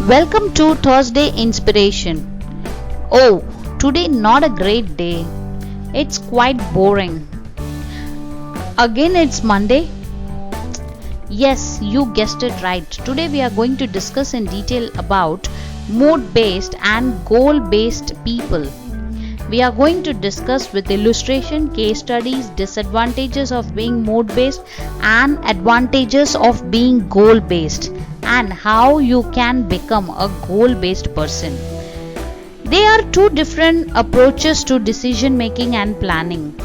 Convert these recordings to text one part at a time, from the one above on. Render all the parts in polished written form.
Welcome to Thursday Inspiration. Oh, today not a great day. It's quite boring. Again, it's Monday. Yes, you guessed it right. Today we are going to discuss in detail about mood based and goal based people. We are going to discuss with illustration, case studies, disadvantages of being mood based and advantages of being goal based, and how you can become a goal based person. There are two different approaches to decision making and planning.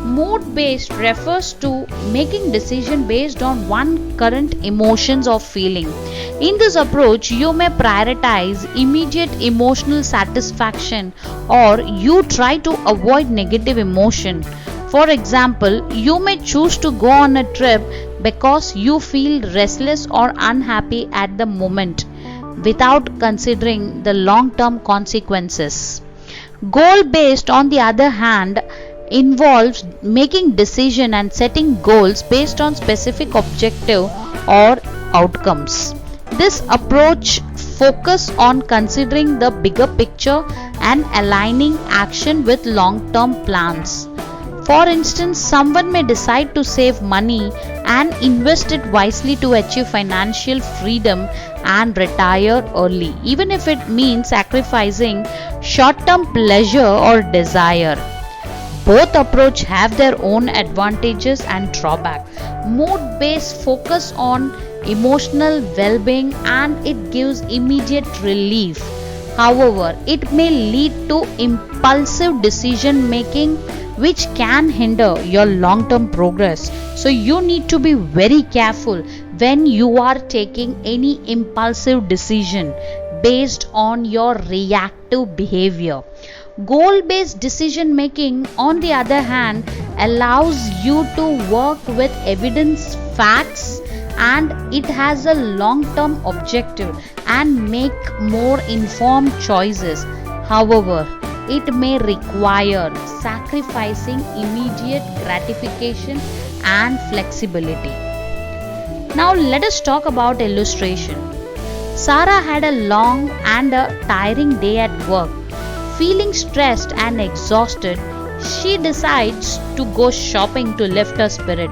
Mood based refers to making decision based on one current emotions or feeling. In this approach, you may prioritize immediate emotional satisfaction or you try to avoid negative emotion. For example, you may choose to go on a trip because you feel restless or unhappy at the moment without considering the long term consequences. Goal based, on the other hand, involves making decision and setting goals based on specific objective or outcomes. This approach focus on considering the bigger picture and aligning action with long term plans. For instance, someone may decide to save money and invest it wisely to achieve financial freedom and retire early, even if it means sacrificing short term pleasure or desire. Both approach have their own advantages and drawback. Mood based focus on emotional well-being and it gives immediate relief. However, it may lead to impulsive decision making which can hinder your long-term progress. So you need to be very careful when you are taking any impulsive decision based on your reactive behavior. Goal based decision making, on the other hand, allows you to work with evidence, facts, and it has a long term objective and make more informed choices. However, it may require sacrificing immediate gratification and flexibility. Now, let us talk about illustration. Sarah had a long and a tiring day at work. Feeling stressed and exhausted, she decides to go shopping to lift her spirit.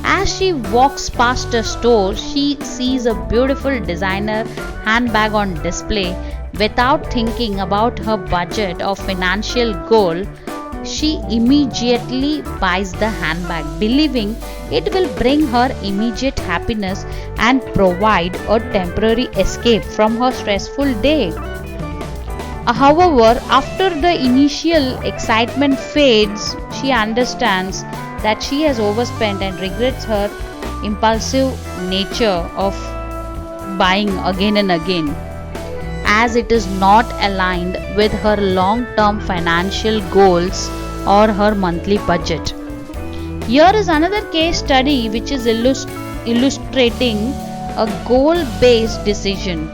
As she walks past a store, she sees a beautiful designer handbag on display. Without thinking about her budget or financial goal, she immediately buys the handbag, believing it will bring her immediate happiness and provide a temporary escape from her stressful day. However, after the initial excitement fades, she understands that she has overspent and regrets her impulsive nature of buying again and again, as it is not aligned with her long term financial goals or her monthly budget. Here is another case study which is illustrating a goal based decision.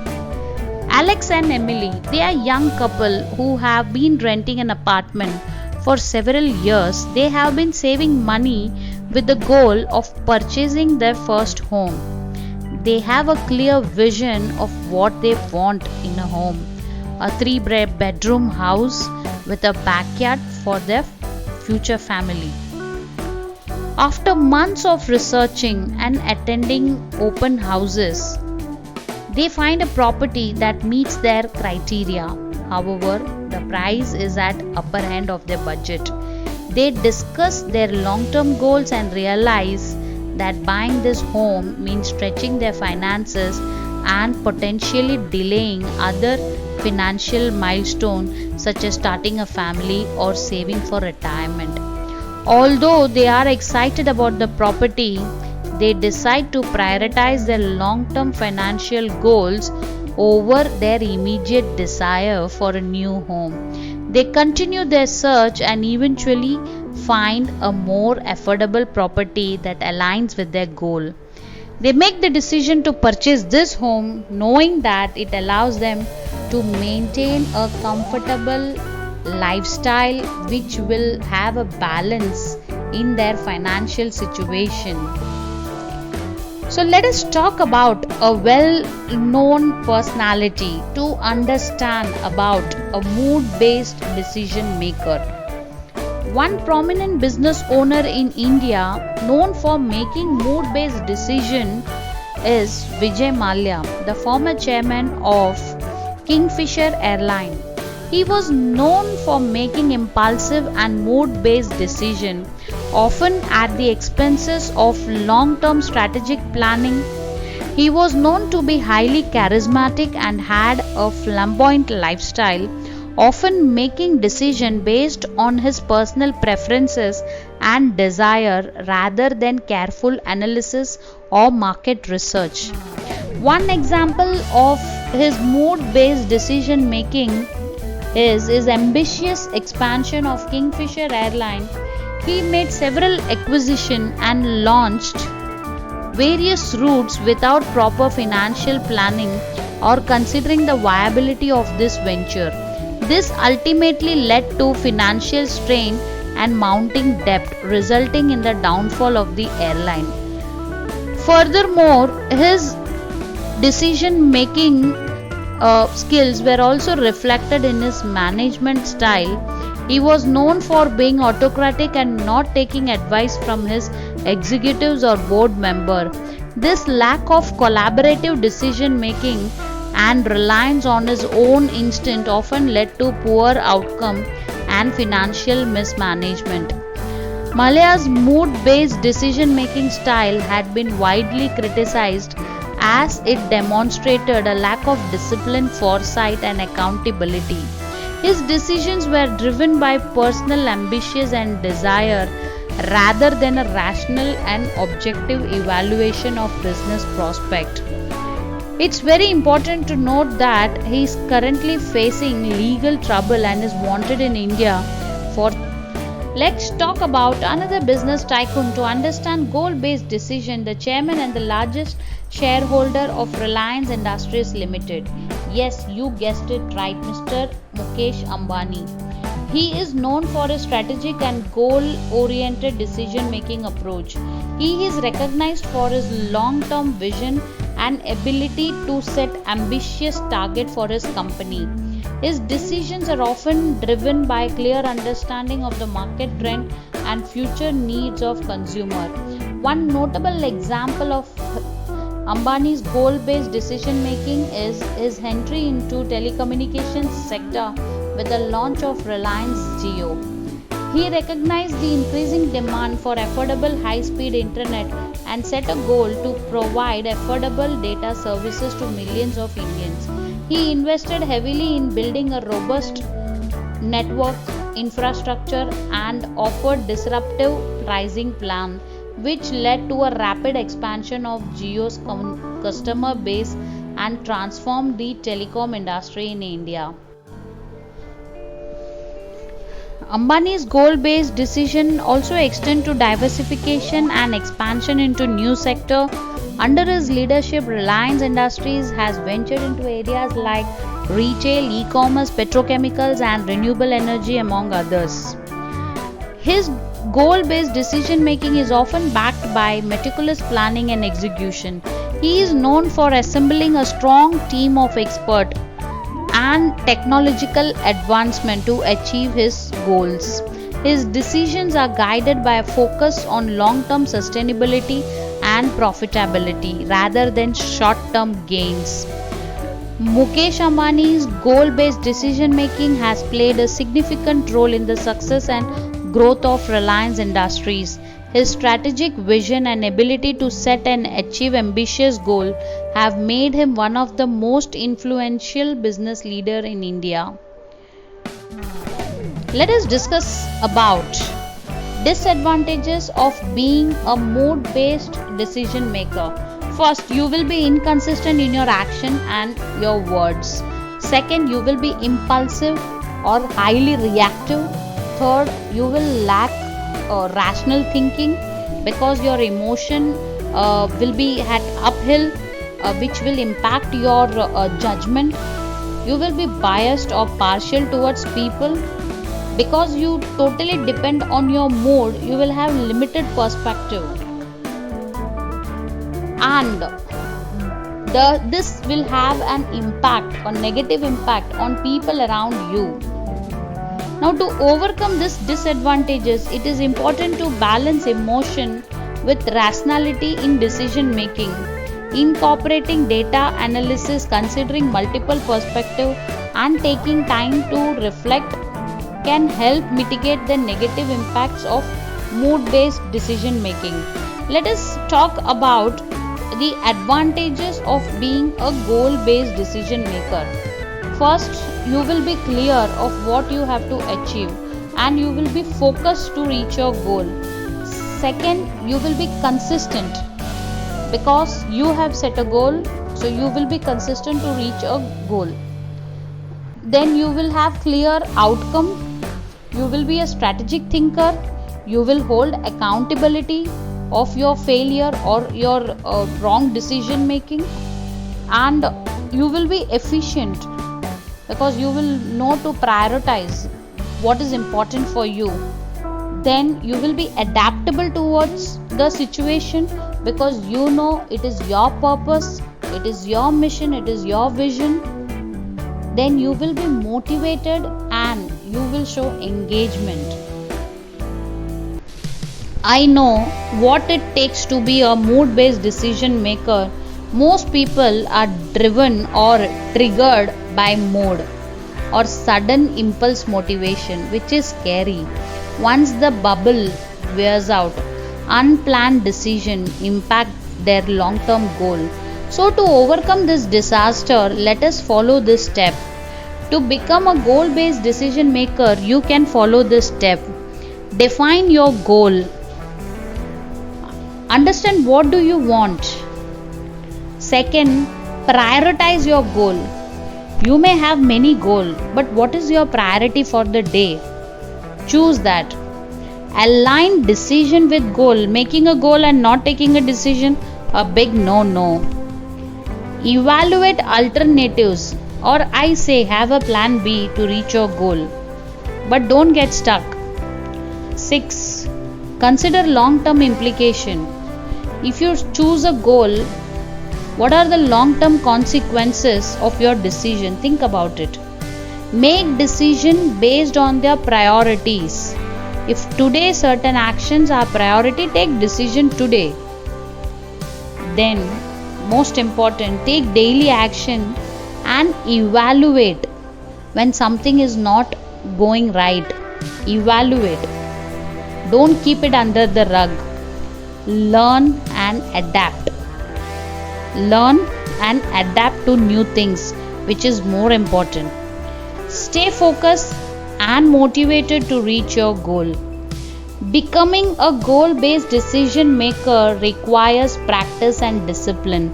Alex and Emily, they are a young couple who have been renting an apartment for several years. They have been saving money with the goal of purchasing their first home. They have a clear vision of what they want in a home. A three-bedroom house with a backyard for their future family. After months of researching and attending open houses, they find a property that meets their criteria. However, the price is at upper end of their budget. They discuss their long-term goals and realize that buying this home means stretching their finances and potentially delaying other financial milestones such as starting a family or saving for retirement. Although they are excited about the property, they decide to prioritize their long-term financial goals over their immediate desire for a new home. They continue their search and eventually find a more affordable property that aligns with their goal. They make the decision to purchase this home knowing that it allows them to maintain a comfortable lifestyle which will have a balance in their financial situation. So let us talk about a well-known personality to understand about a mood-based decision maker. One prominent business owner in India known for making mood-based decisions is Vijay Mallya, the former chairman of Kingfisher Airline. He was known for making impulsive and mood-based decisions, often at the expenses of long-term strategic planning. He was known to be highly charismatic and had a flamboyant lifestyle, often making decisions based on his personal preferences and desire rather than careful analysis or market research. One example of his mood based decision making is his ambitious expansion of Kingfisher Airline. He made several acquisitions and launched various routes without proper financial planning or considering the viability of this venture. This ultimately led to financial strain and mounting debt, resulting in the downfall of the airline. Furthermore, his decision making skills were also reflected in his management style. He was known for being autocratic and not taking advice from his executives or board member. This lack of collaborative decision making and reliance on his own instinct often led to poor outcome and financial mismanagement. Malya's mood-based decision-making style had been widely criticized as it demonstrated a lack of discipline, foresight, and accountability. His decisions were driven by personal ambitions and desire rather than a rational and objective evaluation of business prospect. It's very important to note that he is currently facing legal trouble and is wanted in India for. Let's talk about another business tycoon to understand goal-based decision, the chairman and the largest shareholder of Reliance Industries Limited. Yes, you guessed it right, Mr. Mukesh Ambani. He is known for his strategic and goal-oriented decision-making approach. He is recognized for his long-term vision and ability to set ambitious targets for his company. His decisions are often driven by clear understanding of the market trend and future needs of consumer. One notable example of Ambani's goal-based decision making is his entry into telecommunications sector with the launch of Reliance Jio. He recognized the increasing demand for affordable high-speed internet and set a goal to provide affordable data services to millions of Indians. He invested heavily in building a robust network infrastructure and offered disruptive pricing plan, which led to a rapid expansion of Jio's customer base and transformed the telecom industry in India. Ambani's goal-based decision also extend to diversification and expansion into new sector. Under his leadership, Reliance Industries has ventured into areas like retail, e-commerce, petrochemicals and renewable energy among others. His goal-based decision making is often backed by meticulous planning and execution. He is known for assembling a strong team of experts and technological advancement to achieve his goals. His decisions are guided by a focus on long-term sustainability and profitability rather than short-term gains. Mukesh Ambani's goal-based decision making has played a significant role in the success and growth of Reliance Industries. His strategic vision and ability to set and achieve ambitious goals have made him one of the most influential business leaders in India. Let us discuss about disadvantages of being a mood-based decision maker. First, you will be inconsistent in your action and your words. Second, you will be impulsive or highly reactive. Third, you will lack rational thinking because your emotion will be at uphill, which will impact your judgment. You will be biased or partial towards people because you totally depend on your mood. You will have limited perspective. and this will have an impact or negative impact on people around you. Now, to overcome these disadvantages, it is important to balance emotion with rationality in decision making. Incorporating data analysis, considering multiple perspectives, and taking time to reflect can help mitigate the negative impacts of mood based decision making. Let us talk about the advantages of being a goal based decision maker. First, you will be clear of what you have to achieve and you will be focused to reach your goal. Second, you will be consistent because you have set a goal, so you will be consistent to reach a goal. Then you will have clear outcome, you will be a strategic thinker, you will hold accountability of your failure or your wrong decision making, and you will be efficient because you will know to prioritize what is important for you. Then you will be adaptable towards the situation because you know it is your purpose, it is your mission, it is your vision. Then you will be motivated and you will show engagement. I know what it takes to be a mood based decision maker. Most people are driven or triggered by mood or sudden impulse motivation, which is scary. Once the bubble wears out, unplanned decision impact their long term goal. So to overcome this disaster, let us follow this step. To become a goal based decision maker, you can follow this step. Define your goal. Understand what do you want. Second, prioritize your goal. You may have many goals, but what is your priority for the day? Choose that. Align decision with goal. Making a goal and not taking a decision, a big no. Evaluate alternatives, or I say have a plan B to reach your goal, but don't get stuck. 6. Consider long-term implication. If you choose a goal, what are the long-term consequences of your decision? Think about it. Make decision based on their priorities. If today certain actions are priority, take decision today. Then, most important, take daily action and evaluate when something is not going right. Evaluate. Don't keep it under the rug. Learn and adapt. Learn and adapt to new things, which is more important. Stay focused and motivated to reach your goal. Becoming a goal-based decision maker requires practice and discipline.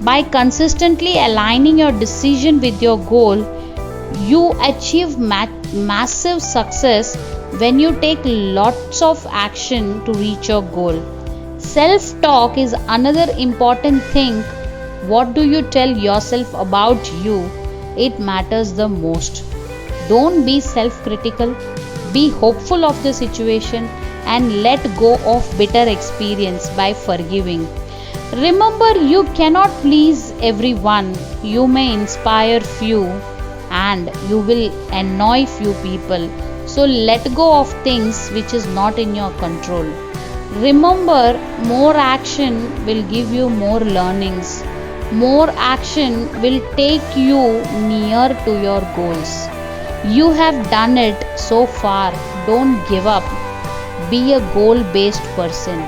By consistently aligning your decision with your goal, you achieve massive success when you take lots of action to reach your goal. Self-talk is another important thing. What do you tell yourself about you? It matters the most. Don't be self-critical. Be hopeful of the situation and let go of bitter experience by forgiving. Remember, you cannot please everyone. You may inspire few and you will annoy few people. So let go of things which is not in your control. Remember, more action will give you more learnings. More action will take you near to your goals. You have done it so far. Don't give up. Be a goal-based person.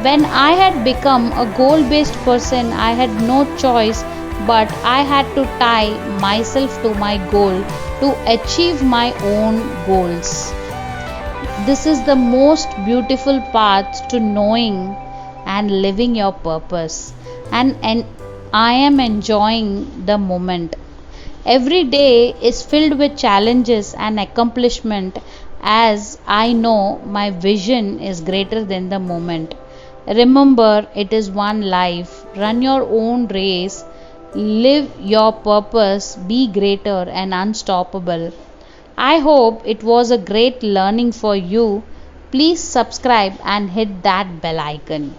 When I had become a goal-based person, I had no choice but I had to tie myself to my goal to achieve my own goals. This is the most beautiful path to knowing and living your purpose. And I am enjoying the moment. Every day is filled with challenges and accomplishment, as I know my vision is greater than the moment. Remember, it is one life. Run your own race. Live your purpose. Be greater and unstoppable. I hope it was a great learning for you. Please subscribe and hit that bell icon.